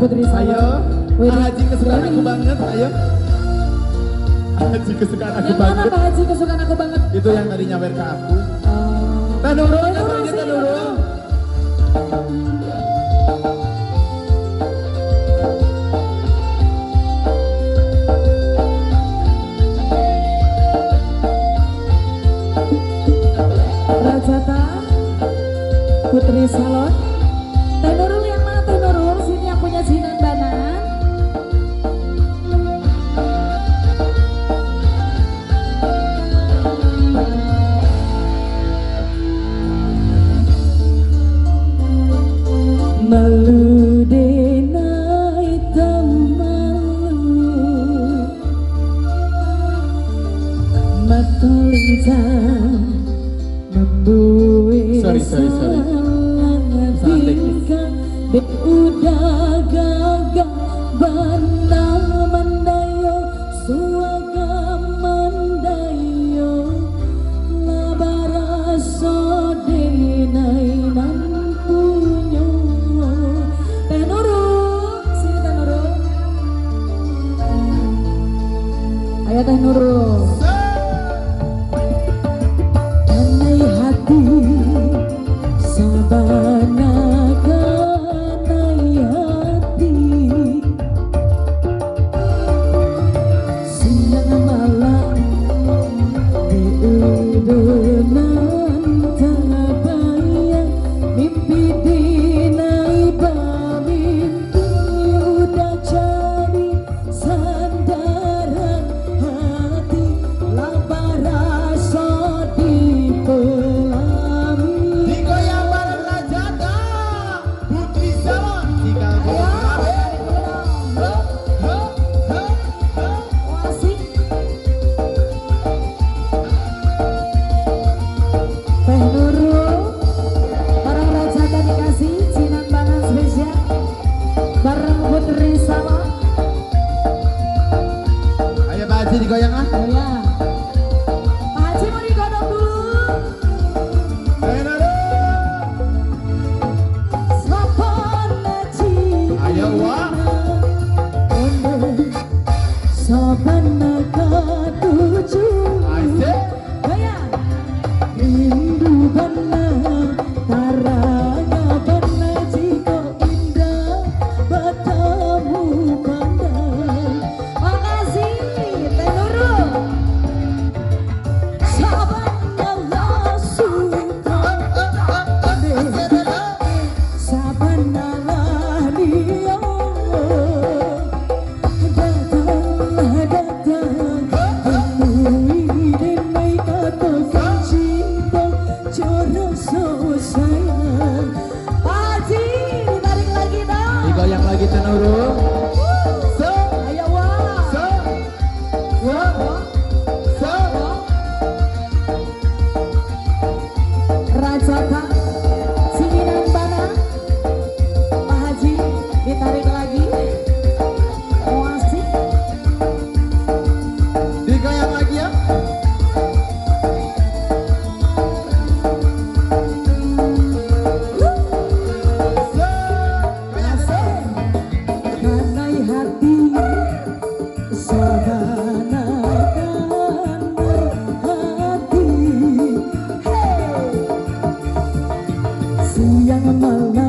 Putri Salon. Ayo, Haji kesukaan aku banget, ayo. Haji kesukaan aku Yang banget. mana Pak Haji kesukaan aku banget? Itu yang tadi nyawer ke aku. Oh. Tanurul, Tanurul nyawernya sih, Tanurul. Rajata Putri Salon. Teh Nurul yang mana Teh Nurul? Sini yang punya Sinan Banan. Malu denai tamalu matolincang membuat Sorry. tingkah dek udah gagah bana mandayo suaga mandayo labara sodenai nampunyo. Teh Nurul, sini Teh Nurul. Ayo Teh Nurul. Kanai hati sabana kanai hati siang malam diudunan tabayang mimpi dinai pamimpi udah jadi sandaran hati labara sodi pelami. Digoyang bareng Rajata, Putri Salon. Jika Asik. Teh Nurul bareng Rajata dikasih Sinan Banan spesial bareng Putri Salon. Ayo Pak Haji digoyang ah. Oh ya, Pak Haji mau digodok dulu. Sapana Ayo, Wak. Sapana katuju. Asik. Goyang. Rindu bana tarana bana jika indah bertemu pandai. Makasih Teh Nurul. Sabana suka sabana dia datang temui denai katakan cinta jodoh so sayang. Pak Haji ditarik lagi dong. Digoyang lagi Teh Nurul. Ayo wah. Rajata Sinan Banan. Pak Haji ditarik lagi. Oh asik. Digoyang lagi ya. Kanai hati sabana kanai hati. Siang malam